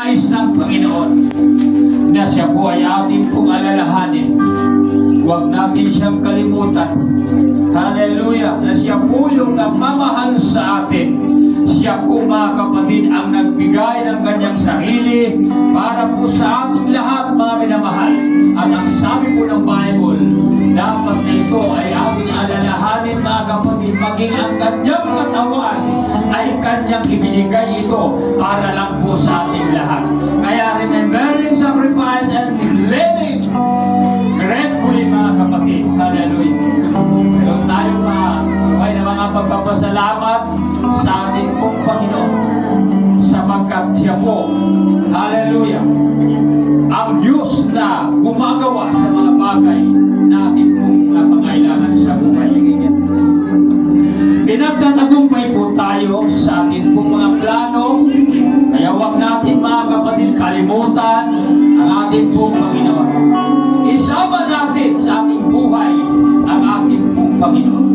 Nais ng Panginoon na siya po ay ating pong alalahanin. Huwag natin siyang kalimutan. Hallelujah! Na siya po yung nagmamahal sa atin. Siya po, mga kapatid, ang nagbigay ng kanyang sarili para po sa ating lahat, mga minamahal. At ang sabi po ng Bible, dapat na ito ay ating alalahanin, mga kapatid, maging ang kanyang katawan ay kanyang ibinigay ito para lang po sa ating lahat. Kaya remembering, sacrifice, and living gratefully, mga kapatid. Hallelujah. Pero tayo mga pagpapasalamat sa ating pong Panginoon sapagkat siya po, hallelujah, ang Diyos na gumagawa sa mga bagay na ating pong napangailangan sa buhay. Pinagtatagumpay po tayo sa ating pong mga plano, kaya huwag natin, mga kapatid, kalimutan ang ating pong Panginoon. Isama natin sa ating buhay ang ating pong Panginoon.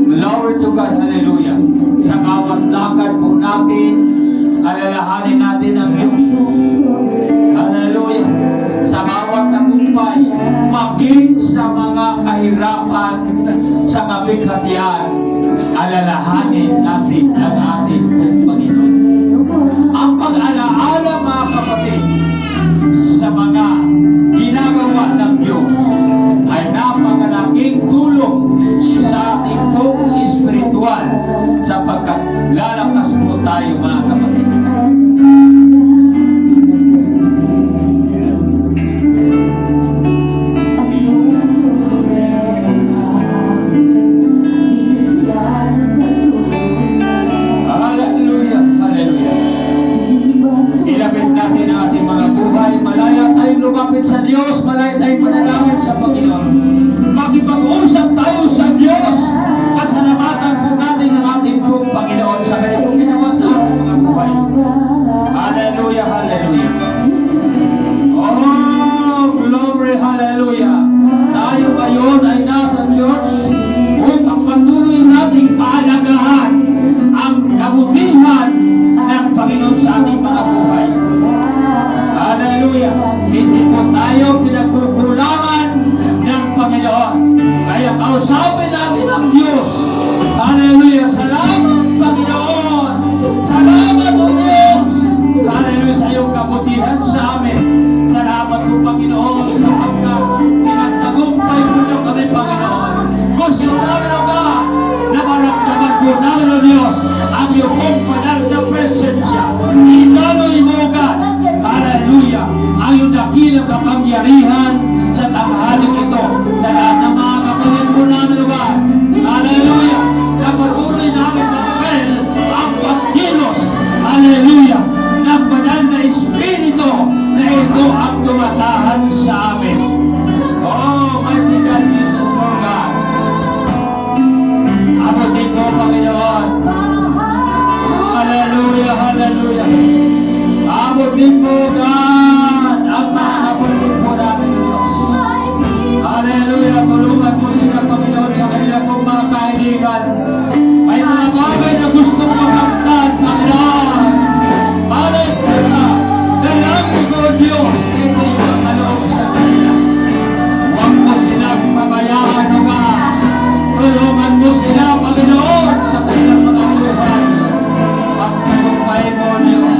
Glory to God, hallelujah. Sa bawat lakad po natin, alalahanin natin ang Diyos. Hallelujah. Sa bawat tagumpay, maging sa mga kahirapan, sa kabighatian, alalahanin natin ang ating Panginoon. Ang pag-alaala, mga kapatid, sa mga ginagawa ng Diyos ay napakalaking tulong sa ating pong espiritual sapagkat lalakas po tayo, mga kapatid. Hallelujah, hallelujah. Ilapit natin ang ating mga buhay. Malaya tayong lumapit sa Diyos. Malaya tayong manalangin sa Panginoon. Makipag-usap tayo sa Diyos. Pasalamatan po natin ang ating pong Panginoon sa kanyang pong ginawa sa ating mga buhay. Hallelujah, hallelujah. Oh, glory, hallelujah. Tayo ngayon ay nasa church upang patuloy nating pahalagahan ang kabutihan ng Panginoon sa ating mga buhay. Hallelujah. Hindi po tayo pinagkukulangan ng Panginoon. Kaya kausapin natin ang Diyos. Hallelujah. Salamat, Panginoon. Salamat, O Diyos. Hallelujah sa iyong kabutihan sa amin. Salamat po, Panginoon, sapagkat pinagtagumpay po niyo kami, Panginoon. Gusto namin, O God, na maramdaman po namin, O Diyos, ang iyong banal na presensya. Inaloy mo, O God. Hallelujah. Ang iyong dakilang kapangyarihan sa tanghaling ito. Sa lahat ng mga kapatid po namin, O God. Hallelujah. Napatuloy namin magpapel ang pagkilos. Hallelujah. Ng banal na Espiritu na ito ang tumatahan sa amin. Oh, mighty God, Jesus, Lord God. Abutin mo, Panginoon. Hallelujah, hallelujah. Abutin mo, God, ang mga kapatid po namin, Diyos. Hallelujah, tulungan mo sila, Panginoon, sa kanila pong mga kahilingan. May mga bagay na gustong makamtan, Panginoon. Hallelujah. Dalangin ko, Diyos, ito yung kaloob sa kanila. Huwag mo silang pabayaan, O God. Tulungan mo sila, Panginoon, sa kanilang mga buhay. Pagtagumpay mo, Diyos.